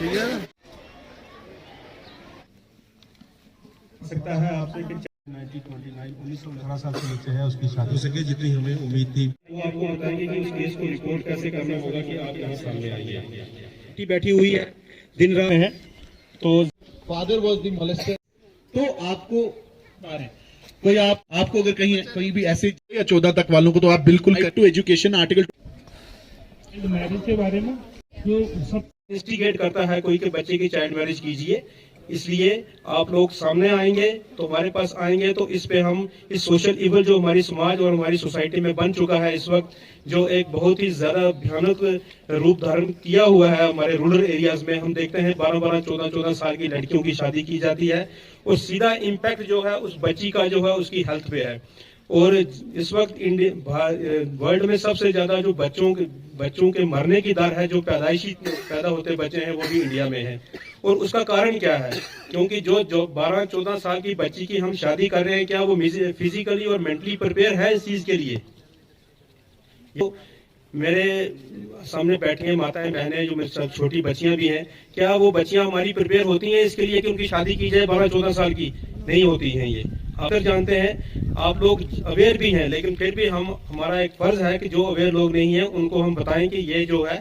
ठीक है सकता है आपसे कि 1918 साल से नीचे है उसकी शादी हो सके जितनी हमें उम्मीद थी। वो आपको बताएंगे कि उस केस को रिपोर्ट कैसे करना होगा कि आप यहाँ सामने आइए। बैठी हुई है दिन रात है तो फादर वॉज द मोलेस्टर। तो आपको कोई आपको अगर कहीं भी ऐसे या 14 तक वालों को तो आप बिल्कुल टू एजुकेशन आर्टिकल मैरिज के बारे में जो सब इन्वेस्टिगेट करता है कोई के बच्चे की चाइल्ड मैरिज कीजिए। इसलिए आप लोग सामने आएंगे तो हमारे पास आएंगे तो इस पे हम इस सोशल इवल जो हमारी समाज और हमारी सोसाइटी में बन चुका है इस वक्त, जो एक बहुत ही ज्यादा भयानक रूप धारण किया हुआ है हमारे रूरल एरियाज में। हम देखते हैं 12-12, 14-14 साल की लड़कियों की शादी की जाती है और सीधा इम्पैक्ट जो है उस बच्ची का जो है उसकी हेल्थ पे है। और इस वक्त वर्ल्ड में सबसे ज्यादा जो बच्चों के मरने की दर है, जो पैदाइशी पैदा होते बच्चे हैं वो भी इंडिया में है। और उसका कारण क्या है? क्योंकि जो 12-14 साल की बच्ची की हम शादी कर रहे हैं, क्या वो फिजिकली और मेंटली प्रिपेयर है इस चीज के लिए? तो मेरे सामने बैठी हैं माताएं बहनें जो मेरे साथ छोटी बच्चियां भी हैं, क्या वो बच्चियां हमारी प्रिपेयर होती हैं इसके लिए कि उनकी शादी की जाए 12-14 साल की? नहीं होती हैं। ये अक्सर जानते हैं, आप लोग अवेयर भी हैं, लेकिन फिर भी हमारा एक फर्ज है कि जो अवेयर लोग नहीं हैं उनको हम बताएं कि ये जो है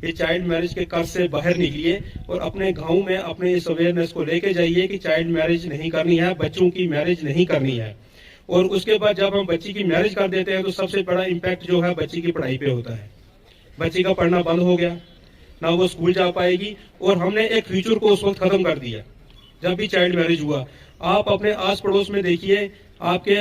ये चाइल्ड मैरिज के कर्ज से बाहर निकलिए और अपने गांव में अपने इस अवेयरनेस को लेके जाइए कि चाइल्ड मैरिज नहीं करनी है, बच्चों की मैरिज नहीं करनी है। और उसके बाद जब हम बच्ची की मैरिज कर देते हैं तो सबसे बड़ा इम्पैक्ट जो है बच्ची की पढ़ाई पे होता है। बच्ची का पढ़ना बंद हो गया, ना वो स्कूल जा पाएगी और हमने एक फ्यूचर को उस वक्त खत्म कर दिया जब भी चाइल्ड मैरिज हुआ। आप अपने आस पड़ोस में देखिए, आपके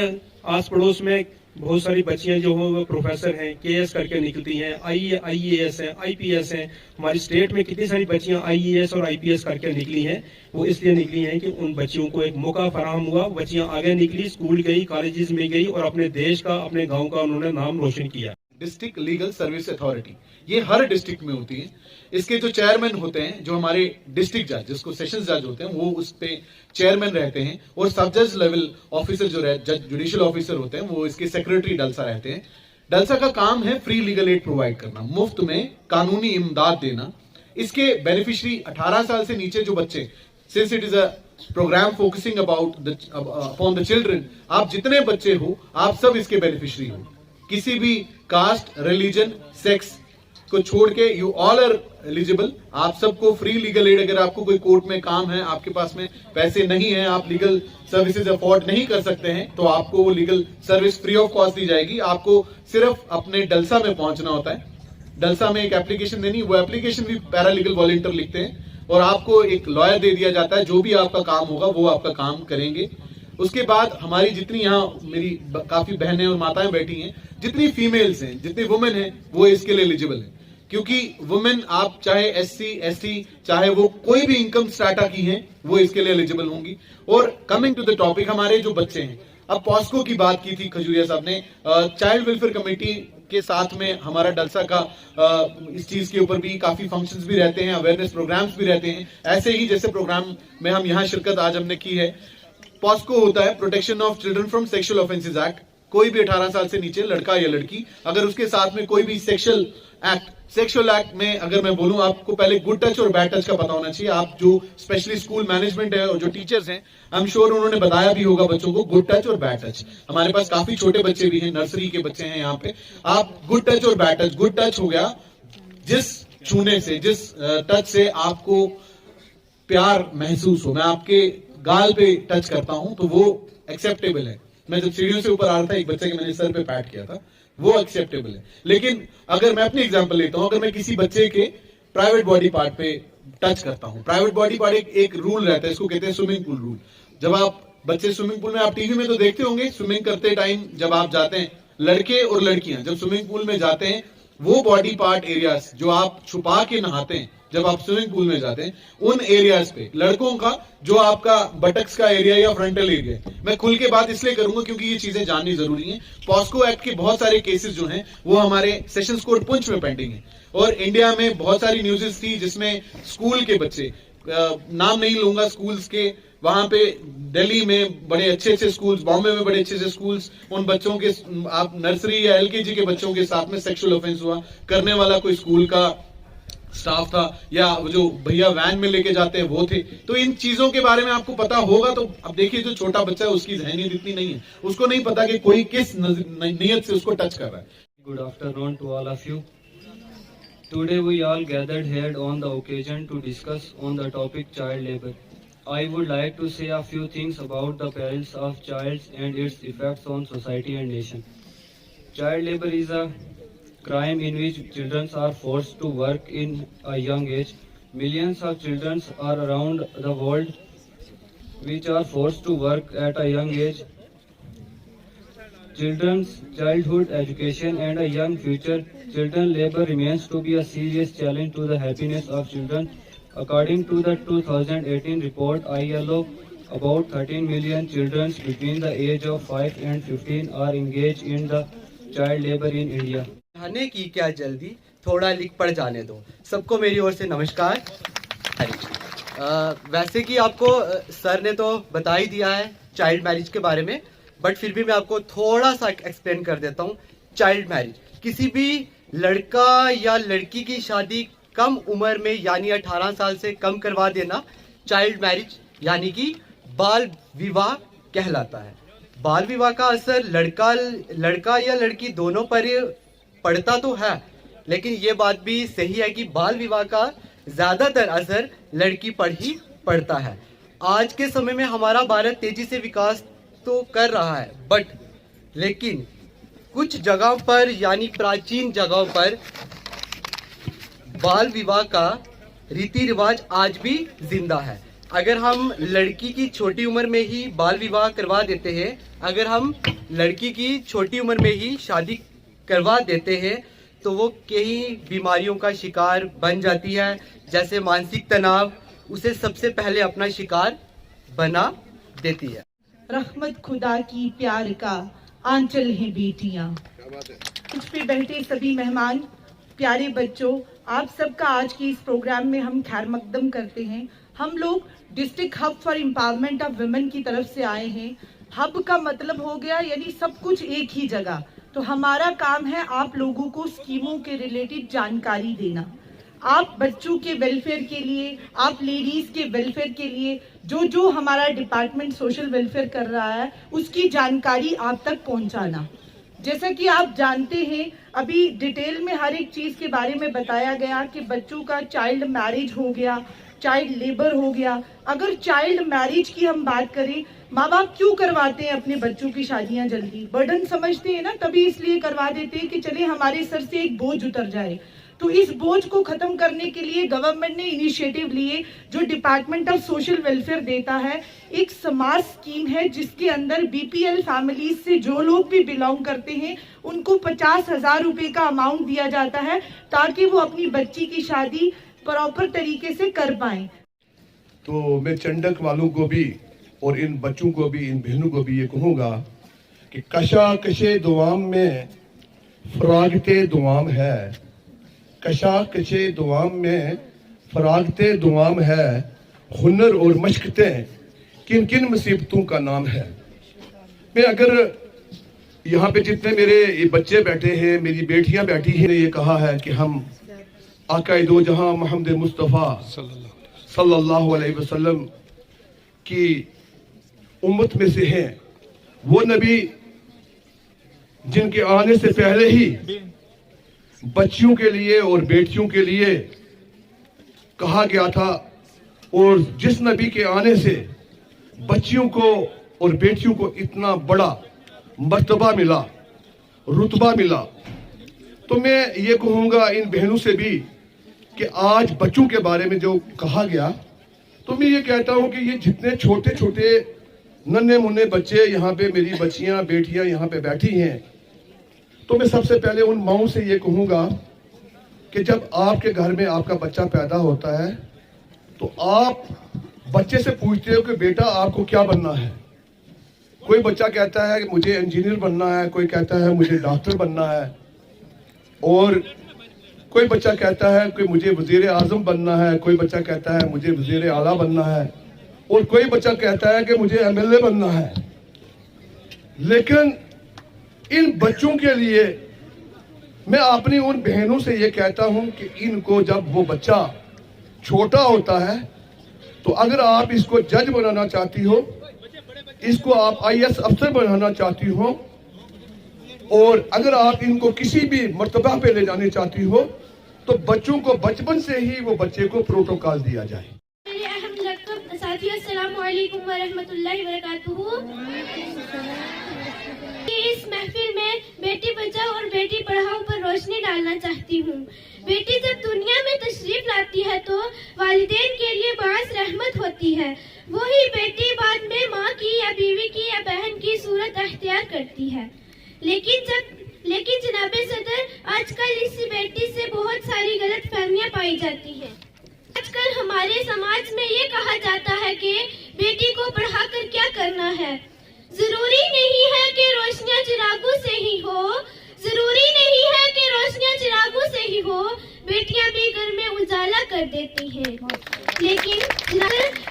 आस पड़ोस में बहुत सारी बच्चियां जो हो वो प्रोफेसर हैं, केएस करके निकलती हैं, आईएएस हैं, आईपीएस हैं। हमारी स्टेट में कितनी सारी बच्चियां आईएएस और आईपीएस करके निकली हैं। वो इसलिए निकली हैं कि उन बच्चियों को एक मौका फराहम हुआ, बच्चियां आगे निकली, स्कूल गई, कॉलेजेस में गई और अपने देश का, अपने गाँव का उन्होंने नाम रोशन किया। डिस्ट्रिक्ट लीगल सर्विस अथॉरिटी ये हर डिस्ट्रिक्ट में होती है। इसके जो चेयरमैन होते हैं, जो हमारे डिस्ट्रिक्ट जज जिसको सेशंस जज होते हैं, वो उस पे चेयरमैन रहते हैं। और सब जज लेवल ऑफिसर जो जज जुडिशियल ऑफिसर होते हैं वो इसके सेक्रेटरी डलसा रहते हैं। डलसा का काम है फ्री लीगल एड प्रोवाइड करना, मुफ्त में कानूनी इमदाद देना। इसके बेनिफिशियरी 18 साल से नीचे जो बच्चे, since it is a program focusing upon the children, आप जितने बच्चे हो आप सब इसके बेनिफिशियरी हो। किसी भी कास्ट, रिलीजन, सेक्स को छोड़ के यू ऑल आर एलिजिबल। आप सबको फ्री लीगल एड, अगर आपको कोई कोर्ट में काम है, आपके पास में पैसे नहीं है, आप लीगल सर्विसेज अफोर्ड नहीं कर सकते हैं, तो आपको वो legal service free of cost दी जाएगी। आपको सिर्फ अपने डलसा में पहुंचना होता है, डलसा में एक एप्लीकेशन देनी, वो एप्लीकेशन भी पैरालीगल वॉलंटियर लिखते हैं और आपको एक लॉयर दे दिया जाता है। जो भी आपका काम होगा वो आपका काम करेंगे। उसके बाद हमारी जितनी यहाँ मेरी काफी बहनें और माताएं बैठी हैं, जितनी फीमेल्स हैं, जितनी वुमेन हैं, वो इसके लिए एलिजिबल हैं। क्योंकि वुमेन, आप चाहे एससी, एसटी, चाहे वो कोई भी इनकम स्ट्रैटा की हैं, वो इसके लिए एलिजिबल होंगी। और कमिंग टू द टॉपिक, हमारे जो बच्चे हैं, अब पॉस्को की बात की थी खजूरिया साहब ने, चाइल्ड वेलफेयर कमेटी के साथ में हमारा डलसा का इस चीज के ऊपर भी काफी फंक्शंस भी रहते हैं, अवेयरनेस प्रोग्राम्स भी रहते हैं। ऐसे ही जैसे प्रोग्राम में हम यहाँ शिरकत आज हमने की है, पॉस्को होता है protection of children from sexual offences act. कोई भी 18 साल से नीचे लड़का या लड़की, अगर उसके साथ में कोई भी सेक्सुअल एक्ट में, अगर मैं बोलूं, आपको पहले गुड टच और बैड टच का पता होना चाहिए। आप जो स्पेशली स्कूल मैनेजमेंट है और जो टीचर्स हैं, आई एम श्योर उन्होंने बताया भी होगा बच्चों को गुड टच और बैड टच। हमारे पास काफी छोटे बच्चे भी हैं, नर्सरी के बच्चे हैं यहाँ पे। आप गुड टच और बैड टच, गुड टच हो गया जिस छूने से, जिस टच से आपको प्यार महसूस हो। मैं आपके गाल पे टच करता हूं तो वो एक्सेप्टेबल है। मैं जब सीढ़ियों से ऊपर आ रहा था, एक बच्चे के मैंने सर पे पैट किया था, वो एक्सेप्टेबल है। लेकिन अगर मैं अपनी एग्जांपल लेता हूं, अगर मैं किसी बच्चे के प्राइवेट बॉडी पार्ट पे टच करता हूं, प्राइवेट बॉडी पार्ट एक रूल रहता है, इसको कहते हैं स्विमिंग पूल रूल। जब आप बच्चे स्विमिंग पूल में, आप टीवी में तो देखते होंगे, स्विमिंग करते टाइम जब आप जाते हैं, लड़के और लड़कियां जब स्विमिंग पूल में जाते हैं, वो बॉडी पार्ट एरियाज जो आप छुपा के नहाते हैं जब आप स्विमिंग पूल में जाते हैं, उन एरियाज पे लड़कों का जो आपका बटक्स का एरिया या फ्रंटल एरिया, मैं खुल के बात इसलिए करूंगा क्योंकि ये चीजें जाननी जरूरी हैं। पॉस्को एक्ट के बहुत सारे केसेस जो हैं वो हमारे सेशंस कोर्ट पुंछ में पेंडिंग है। और इंडिया में बहुत सारी न्यूज़ेस थी जिसमें स्कूल के बच्चे, नाम नहीं लूंगा स्कूल्स के, वहां पे दिल्ली में बड़े अच्छे अच्छे स्कूल्स, बॉम्बे में बड़े अच्छे अच्छे स्कूल्स, उन बच्चों के, आप नर्सरी या एलकेजी के बच्चों के साथ में सेक्सुअल ऑफेंस हुआ, करने वाला कोई स्कूल का स्टाफ था, या वो जो भैया वैन में लेके जाते हैं वो थे। तो इन चीजों के बारे में आपको पता होगा। तो अब देखिए जो छोटा बच्चा है उसकी जहनियत इतनी नहीं है, उसको नहीं पता कि कोई किस नीयत से उसको टच कर रहा है। Good afternoon to all of you. Today we all gathered here on the occasion to discuss on the topic child labor. I would like to say a few things about the perils of child and its effects on society and nation. Child labor is a crime in which children are forced to work in a young age. Millions of children are around the world which are forced to work at a young age. Children's childhood education and a young future. Children labor remains to be a serious challenge to the happiness of children. According to the 2018 report ILO, about 13 million children between the age of 5 and 15 are engaged in the child labor in India. खाने की क्या जल्दी, थोड़ा लिख पढ़ जाने दो। सबको मेरी ओर से नमस्कार। वैसे कि आपको सर ने तो बता ही दिया है चाइल्ड मैरिज के बारे में, बट फिर भी मैं आपको थोड़ा सा एक्सप्लेन कर देता हूँ। चाइल्ड मैरिज, किसी भी लड़का या लड़की की शादी कम उम्र में यानी 18 साल से कम करवा देना चाइल्ड मैरिज यानी कि बाल विवाह कहलाता है। बाल विवाह का असर लड़का या लड़की दोनों पर पड़ता तो है, लेकिन ये बात भी सही है कि बाल विवाह का ज्यादातर असर लड़की पर ही पड़ता है। आज के समय में हमारा भारत तेजी से विकास तो कर रहा है, बट लेकिन कुछ जगहों पर यानी प्राचीन जगहों पर बाल विवाह का रीति रिवाज आज भी जिंदा है। अगर हम लड़की की छोटी उम्र में ही बाल विवाह करवा देते हैं, अगर हम लड़की की छोटी उम्र में ही शादी करवा देते हैं तो वो कई बीमारियों का शिकार बन जाती है, जैसे मानसिक तनाव उसे सबसे पहले अपना शिकार बना देती है। रहमत खुदा की प्यार का आंचल है बेटियां। कुछ पे बैठे सभी मेहमान, प्यारे बच्चों, आप सबका आज के इस प्रोग्राम में हम खैर मकदम करते हैं। हम लोग district hub for empowerment of women की तरफ से आए हैं। हब का मतलब हो गया यानी सब कुछ एक ही जगह। तो हमारा काम है आप लोगों को स्कीमों के रिलेटेड जानकारी देना। आप बच्चों के वेलफेयर के लिए, आप लेडीज के वेलफेयर के लिए जो हमारा डिपार्टमेंट सोशल वेलफेयर कर रहा है उसकी जानकारी आप तक पहुंचाना। जैसा कि आप जानते हैं, अभी डिटेल में हर एक चीज के बारे में बताया गया कि बच्चों का चाइल्ड मैरिज हो गया, चाइल्ड लेबर हो गया। अगर चाइल्ड मैरिज की हम बात करें, माँ बाप क्यों करवाते हैं अपने बच्चों की शादियां जल्दी? बर्डन समझते हैं ना, तभी इसलिए करवा देते हैं कि चले हमारे सर से एक बोझ उतर जाए। तो इस बोझ को खत्म करने के लिए गवर्नमेंट ने इनिशिएटिव लिए, जो डिपार्टमेंट ऑफ सोशल वेलफेयर देता है। एक समाज स्कीम है जिसके अंदर बीपीएल फैमिलीज से जो लोग भी बिलोंग करते हैं उनको 50,000 रुपए का अमाउंट दिया जाता है ताकि वो अपनी बच्ची की शादी प्रॉपर तरीके से कर पाए। तो मैं चंडक वालों को भी और इन बच्चों को भी, इन बहनों को भी ये कहूँगा कि कशा कशे दुआम में फरागते दुआम है, कशा कशे दुआम में फरागते दुआम है, हुनर और मशकते किन किन मुसीबतों का नाम है। मैं अगर यहाँ पे जितने मेरे ये बच्चे बैठे हैं, मेरी बेटियां बैठी हैं, ये कहा है कि हम आका दो जहां मोहम्मद मुस्तफ़ा सल्लल्लाहु अलैहि वसल्लम की उम्मत में से हैं। वो नबी जिनके आने से पहले ही बच्चियों के लिए और बेटियों के लिए कहा गया था, और जिस नबी के आने से बच्चियों को और बेटियों को इतना बड़ा मर्तबा मिला, रुतबा मिला। तो मैं ये कहूँगा इन बहनों से भी कि आज बच्चों के बारे में जो कहा गया, तो मैं ये कहता हूँ कि ये जितने छोटे छोटे नन्हे मुन्ने बच्चे यहाँ पे, मेरी बच्चियाँ बेटियाँ यहाँ पे बैठी हैं, तो मैं सबसे पहले उन माओं से ये कहूँगा कि जब आपके घर में आपका बच्चा पैदा होता है तो आप बच्चे से पूछते हो कि बेटा आपको क्या बनना है। कोई बच्चा कहता है कि मुझे इंजीनियर बनना है, कोई कहता है मुझे डॉक्टर बनना है, और कोई बच्चा कहता है कि मुझे वजीर आजम बनना है, कोई बच्चा कहता है मुझे वजीर आला बनना है, और कोई बच्चा कहता है कि मुझे एमएलए बनना है। लेकिन इन बच्चों के लिए मैं अपनी उन बहनों से ये कहता हूं कि इनको जब वो बच्चा छोटा होता है तो अगर आप इसको जज बनाना चाहती हो, इसको आप IAS अफसर बनाना चाहती हो, और अगर आप इनको किसी भी मर्तबा पे ले जाने चाहती हो तो बच्चों को बचपन से ही वो बच्चे को प्रोटोकॉल दिया जाए। साथियों, अस्सलाम वालेकुम व रहमतुल्लाहि व बरकातुहू। इस महफिल में बेटी बचाओ और बेटी पढ़ाओ पर रोशनी डालना चाहती हूँ। बेटी जब दुनिया में तशरीफ लाती है तो वालिदैन के लिए बास रहमत होती है। वही बेटी बाद में माँ की या बीवी की या बहन की सूरत अख्तियार करती है। लेकिन जनाबे सदर, आजकल इस बेटी से बहुत सारी गलत फहमियाँ पाई जाती है। आजकल हमारे समाज में ये कहा जाता है कि बेटी को पढ़ाकर क्या करना है। जरूरी नहीं है कि रोशनियां चिरागों से ही हो, जरूरी नहीं है कि रोशनियां चिरागों से ही हो, बेटियां भी घर में उजाला कर देती हैं। लेकिन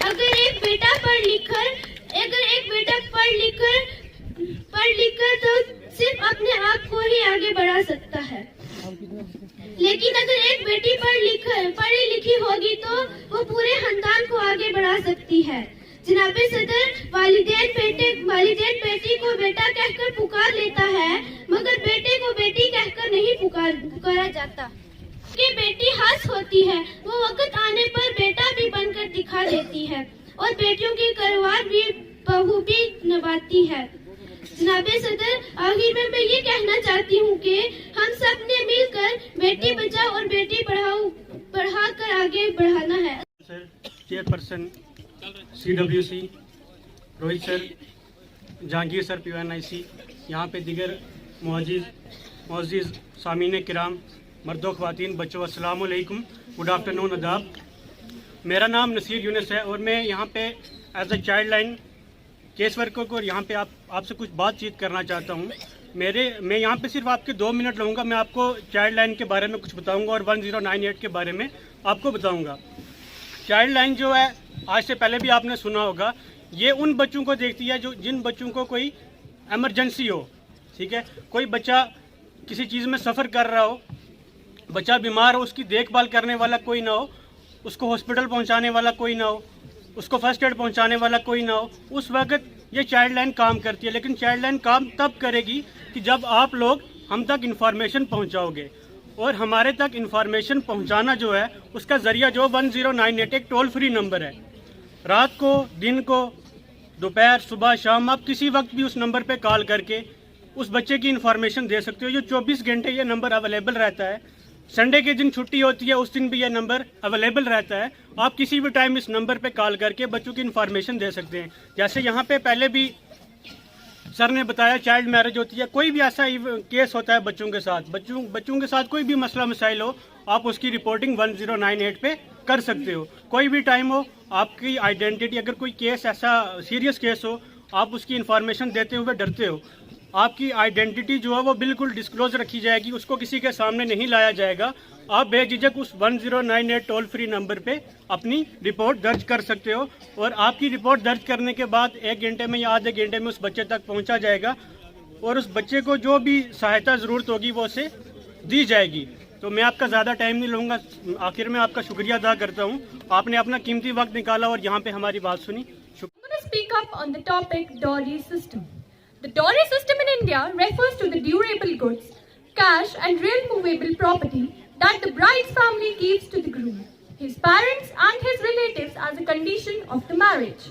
अगर एक बेटा पढ़ लिख कर तो सिर्फ अपने आप को ही आगे बढ़ा सकता है, लेकिन अगर एक बेटी पढ़ी लिखी होगी तो वो पूरे खानदान को आगे बढ़ा सकती है। जनाबे सदर, वालिदैन बेटी को बेटा कहकर पुकार लेता है, मगर बेटे को बेटी कहकर नहीं पुकारा जाता। कि बेटी हंस होती है, वो वक्त आने पर बेटा भी बनकर दिखा देती है और बेटियों की करवार भी बहू भी निभाती है। जनाबे सदर, आखिर में मैं ये कहना चाहती हूँ कि हम सब ने मिलकर बेटी बचाओ और बेटी पढ़ा कर आगे बढ़ाना है। Sir, chairperson CWC, Rohit sir, Jahangir sir PNIC, यहाँ पे दिगर मुअज़्ज़िज़ सामीन किराम, मर्दो ख़वातीन, बच्चों, अस्सलामु अलैकुम, गुड आफ्टरनून, अदाब। मेरा नाम नसीर यूनुस है और मैं यहाँ पे as a child line case worker को यहाँ पे आपसे कुछ बातचीत करना चाहता हूँ। मैं यहाँ पे सिर्फ आपके 2 मिनट लूँगा। मैं आपको चाइल्ड लाइन के बारे में कुछ बताऊँगा और 1098 के बारे में आपको बताऊँगा। चाइल्ड लाइन जो है, आज से पहले भी आपने सुना होगा, ये उन बच्चों को देखती है जिन बच्चों को कोई एमरजेंसी हो, ठीक है। कोई बच्चा किसी चीज़ में सफ़र कर रहा हो, बच्चा बीमार हो, उसकी देखभाल करने वाला कोई ना हो, उसको हॉस्पिटल पहुंचाने वाला कोई ना हो, उसको फर्स्ट एड पहुंचाने वाला कोई ना हो, उस वक्त ये चाइल्ड लाइन काम करती है। लेकिन चाइल्ड लाइन काम तब करेगी कि जब आप लोग हम तक इन्फॉर्मेशन पहुंचाओगे, और हमारे तक इन्फॉर्मेशन पहुंचाना जो है उसका ज़रिया जो 1098 एक टोल फ्री नंबर है। रात को, दिन को, दोपहर, सुबह, शाम, आप किसी वक्त भी उस नंबर पे कॉल करके उस बच्चे की इन्फॉर्मेशन दे सकते हो। जो 24 घंटे ये नंबर अवेलेबल रहता है। संडे के दिन छुट्टी होती है, उस दिन भी ये नंबर अवेलेबल रहता है। आप किसी भी टाइम इस नंबर पे कॉल करके बच्चों की इन्फॉर्मेशन दे सकते हैं। जैसे यहाँ पे पहले भी सर ने बताया, चाइल्ड मैरिज होती है, कोई भी ऐसा केस होता है बच्चों के साथ, बच्चों के साथ कोई भी मसला मसाइल हो, आप उसकी रिपोर्टिंग 1098 पे कर सकते हो। कोई भी टाइम हो, आपकी आइडेंटिटी, अगर कोई केस ऐसा सीरियस केस हो, आप उसकी इन्फॉर्मेशन देते हुए डरते हो, आपकी आइडेंटिटी जो है वो बिल्कुल डिस्क्लोज रखी जाएगी, उसको किसी के सामने नहीं लाया जाएगा। आप बेझिझक उस 1098 टोल फ्री नंबर पे अपनी रिपोर्ट दर्ज कर सकते हो, और आपकी रिपोर्ट दर्ज करने के बाद 1 घंटे में या आधे घंटे में उस बच्चे तक पहुंचा जाएगा, और उस बच्चे को जो भी सहायता ज़रूरत होगी वो उसे दी जाएगी। तो मैं आपका ज़्यादा टाइम नहीं लूँगा। आखिर में आपका शुक्रिया अदा करता हूँ, आपने अपना कीमती वक्त निकाला और यहाँ पे हमारी बात सुनी। Speak up on the topic dowry system. The dowry system in India refers to the durable goods, cash and real movable property that the bride's family gives to the groom, his parents and his relatives as a condition of the marriage.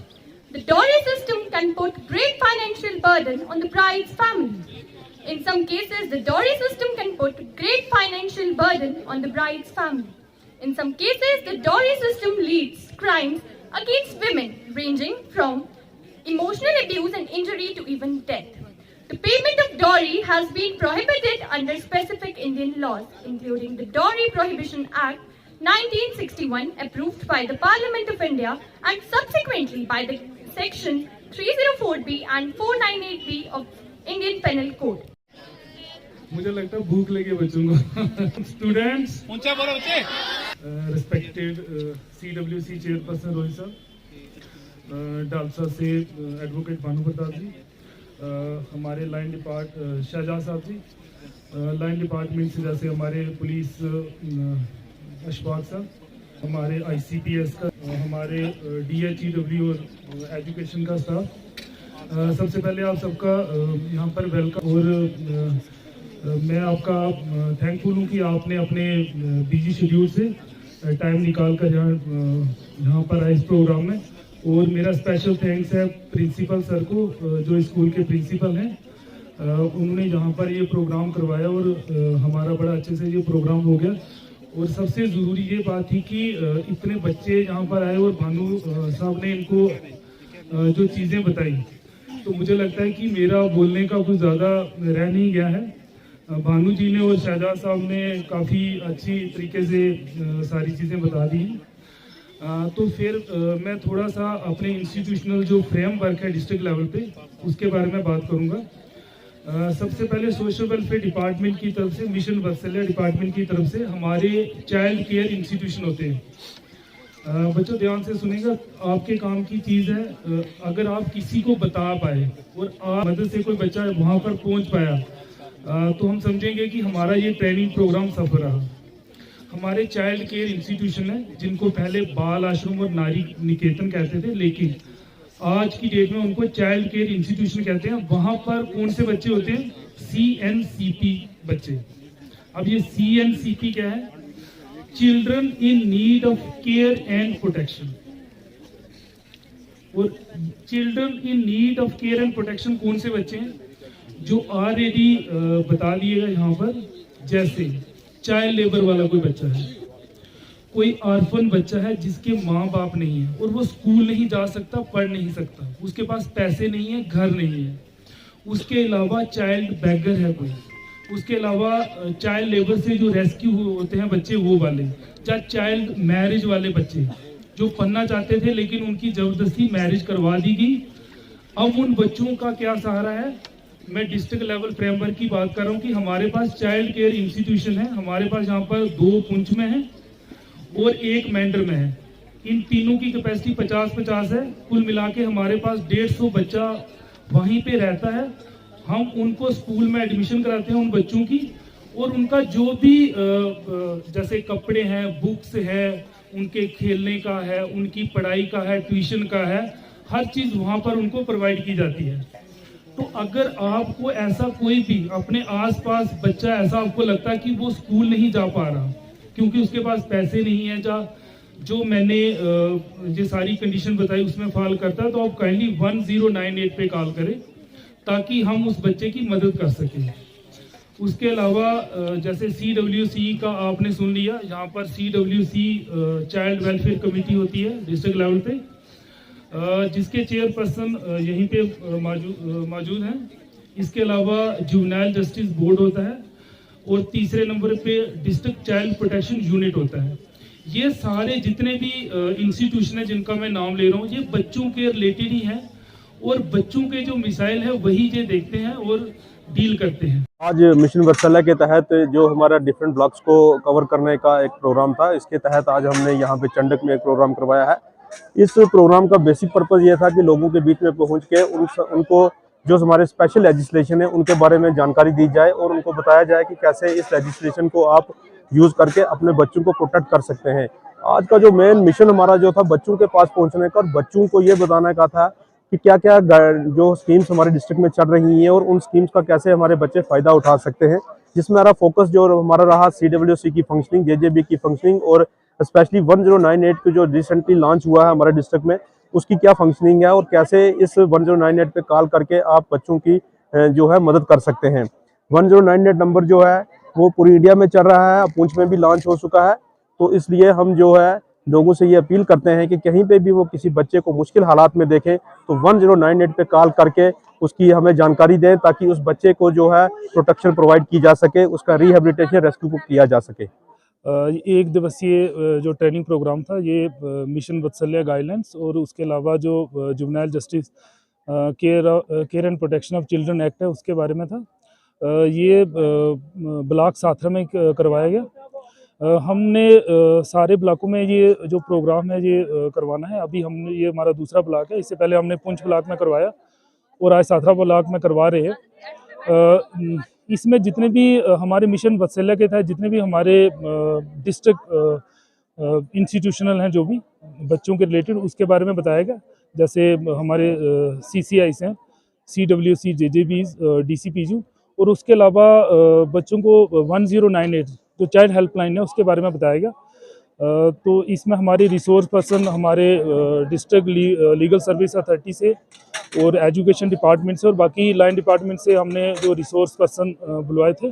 The dowry system can put great financial burden on the bride's family. In some cases, the dowry system can put great financial burden on the bride's family. In some cases, the dowry system leads crimes against women ranging from emotional abuse and injury to even death. The payment of dowry has been prohibited under specific Indian laws, including the Dowry Prohibition Act 1961, approved by the Parliament of India and subsequently by the Section 304B and 498B of Indian Penal Code. मुझे लगता है भूख लगी बच्चों को। Students, respected CWC chairperson Rohit साहब, DALSA से advocate Bhanu Pratap जी, हमारे लाइन डिपार्ट शाहजहां साहब जी, लाइन डिपार्टमेंट से, जैसे हमारे पुलिस अशफाक साहब, हमारे ICPS का, हमारे DHEW और एजुकेशन का स्टाफ। सबसे पहले आप सबका यहाँ पर वेलकम। और मैं आपका थैंकफुल हूँ कि आपने अपने बिजी शेड्यूल से टाइम निकाल कर यहाँ पर आए इस प्रोग्राम में। और मेरा स्पेशल थैंक्स है प्रिंसिपल सर को, जो स्कूल के प्रिंसिपल हैं। उन्होंने यहाँ पर ये प्रोग्राम करवाया और हमारा बड़ा अच्छे से ये प्रोग्राम हो गया। और सबसे ज़रूरी ये बात थी कि इतने बच्चे यहाँ पर आए और भानु साहब ने इनको जो चीज़ें बताई, तो मुझे लगता है कि मेरा बोलने का कुछ ज़्यादा रह नहीं गया है। भानु जी ने और शहजाद साहब ने काफ़ी अच्छी तरीके से सारी चीज़ें बता दी हैं। तो फिर मैं थोड़ा सा अपने इंस्टीट्यूशनल जो फ्रेमवर्क है डिस्ट्रिक्ट लेवल पे, उसके बारे में बात करूँगा। सबसे पहले सोशल वेलफेयर डिपार्टमेंट की तरफ से, मिशन वात्सल्य डिपार्टमेंट की तरफ से हमारे चाइल्ड केयर इंस्टीट्यूशन होते हैं। बच्चों ध्यान से सुनेगा, आपके काम की चीज़ है, अगर आप किसी को बता पाए और आप मदद से कोई बच्चा वहाँ पर पहुँच पाया, तो हम समझेंगे कि हमारा ये ट्रेनिंग प्रोग्राम सफल रहा। हमारे चाइल्ड केयर इंस्टीट्यूशन है, जिनको पहले बाल आश्रम और नारी निकेतन कहते थे, लेकिन आज की डेट में उनको चाइल्ड केयर इंस्टीट्यूशन कहते हैं। वहां पर कौन से बच्चे होते हैं? CNCP बच्चे। अब ये CNCP क्या है? Children in need of care and protection. और children in need of care and protection कौन से बच्चे हैं? जो ऑलरेडी बता दिएगा यहाँ पर, जैसे चाइल्ड लेबर वाला कोई बच्चा है, कोई ऑर्फन बच्चा है जिसके माँ बाप नहीं है और वो स्कूल नहीं जा सकता, पढ़ नहीं सकता, उसके पास पैसे नहीं है, घर नहीं है। उसके अलावा चाइल्ड बैगर है कोई, उसके अलावा चाइल्ड लेबर से जो रेस्क्यू होते हैं बच्चे वो वाले, या चाइल्ड मैरिज वाले बच्चे जो पढ़ना चाहते थे लेकिन उनकी जबरदस्ती मैरिज करवा दी गई। अब उन बच्चों का क्या सहारा है? मैं डिस्ट्रिक्ट लेवल फ्रेमवर्क की बात कर रहा हूँ कि हमारे पास चाइल्ड केयर इंस्टीट्यूशन है। हमारे पास यहाँ पर 2 पुंछ में है और 1 मेंढर में है। इन तीनों की कैपेसिटी 50-50 है। कुल मिला के हमारे पास 150 बच्चा वहीं पे रहता है। हम उनको स्कूल में एडमिशन कराते हैं उन बच्चों की, और उनका जो भी जैसे कपड़े हैं, बुक्स है, उनके खेलने का है, उनकी पढ़ाई का है, ट्यूशन का है, हर चीज़ वहाँ पर उनको प्रोवाइड की जाती है। तो अगर आपको ऐसा कोई भी अपने आसपास बच्चा ऐसा आपको लगता है कि वो स्कूल नहीं जा पा रहा क्योंकि उसके पास पैसे नहीं है, जो मैंने ये सारी कंडीशन बताई उसमें फॉल करता है, तो आप काइंडली 1098 पे कॉल करें ताकि हम उस बच्चे की मदद कर सकें। उसके अलावा जैसे CWC का आपने सुन लिया, यहाँ पर CWC चाइल्ड वेलफेयर कमेटी होती है डिस्ट्रिक्ट लेवल पे, जिसके चेयरपर्सन यहीं पे मौजूद हैं। इसके अलावा जुवेनाइल जस्टिस बोर्ड होता है, और तीसरे नंबर पे डिस्ट्रिक्ट चाइल्ड प्रोटेक्शन यूनिट होता है। ये सारे जितने भी इंस्टीट्यूशन है जिनका मैं नाम ले रहा हूँ, ये बच्चों के रिलेटेड ही हैं, और बच्चों के जो मिसाइल है वही ये देखते हैं और डील करते हैं। आज मिशन वात्सल्य के तहत जो हमारा डिफरेंट ब्लॉक्स को कवर करने का एक प्रोग्राम था, इसके तहत आज हमने यहाँ पे चंडक में एक प्रोग्राम करवाया है। इस प्रोग्राम का बेसिक पर्पज़ ये था कि लोगों के बीच में पहुँच के उनको जो हमारे स्पेशल लेजिस्लेशन है उनके बारे में जानकारी दी जाए, और उनको बताया जाए कि कैसे इस लेजिस्लेशन को आप यूज़ करके अपने बच्चों को प्रोटेक्ट कर सकते हैं। आज का जो मेन मिशन हमारा जो था बच्चों के पास पहुंचने का, और बच्चों को ये बताने का था कि क्या क्या जो स्कीम्स हमारे डिस्ट्रिक्ट में चल रही हैं और उन स्कीम्स का कैसे हमारे बच्चे फ़ायदा उठा सकते हैं। जिसमें हमारा फोकस जो हमारा रहा CWC की फंक्शनिंग, JJB की फंक्शनिंग, और स्पेशली 1098 की जो रिसेंटली लॉन्च हुआ है हमारे डिस्ट्रिक्ट में, उसकी क्या फंक्शनिंग है और कैसे इस 1098 पे कॉल करके आप बच्चों की जो है मदद कर सकते हैं। 1098 नंबर जो है वो पूरी इंडिया में चल रहा है, पुंछ में भी लॉन्च हो चुका है। तो इसलिए हम जो है लोगों से ये अपील करते हैं कि कहीं पे भी वो किसी बच्चे को मुश्किल हालात में देखें तो 1098 पे कॉल करके उसकी हमें जानकारी दें, ताकि उस बच्चे को जो है प्रोटेक्शन प्रोवाइड की जा सके, उसका रिहेबिलिटेशन रेस्क्यू को किया जा सके। 1 दिवसीय जो ट्रेनिंग प्रोग्राम था ये मिशन वात्सल्य गाइडलाइंस और उसके अलावा जो juvenile justice care and protection of children act है उसके बारे में था। ये ब्लॉक साथरा में करवाया गया। हमने सारे ब्लॉकों में ये जो प्रोग्राम है ये करवाना है। अभी हमने ये हमारा दूसरा ब्लॉक है, इससे पहले हमने पुंछ ब्लॉक में करवाया और आज साथरा ब्लॉक में करवा रहे हैं। इसमें जितने भी हमारे मिशन वत्सल्य के तहत जितने भी हमारे डिस्ट्रिक्ट इंस्टीट्यूशनल हैं जो भी बच्चों के रिलेटेड उसके बारे में बताएगा। जैसे हमारे CCIs हैं, CWC, JJBs, DCPU, और उसके अलावा बच्चों को 1098 जो चाइल्ड हेल्पलाइन है उसके बारे में बताएगा। तो इसमें हमारे रिसोर्स पर्सन हमारे डिस्ट्रिक्ट लीगल सर्विस अथॉरिटी से और एजुकेशन डिपार्टमेंट से और बाकी लाइन डिपार्टमेंट से हमने जो रिसोर्स पर्सन बुलवाए थे।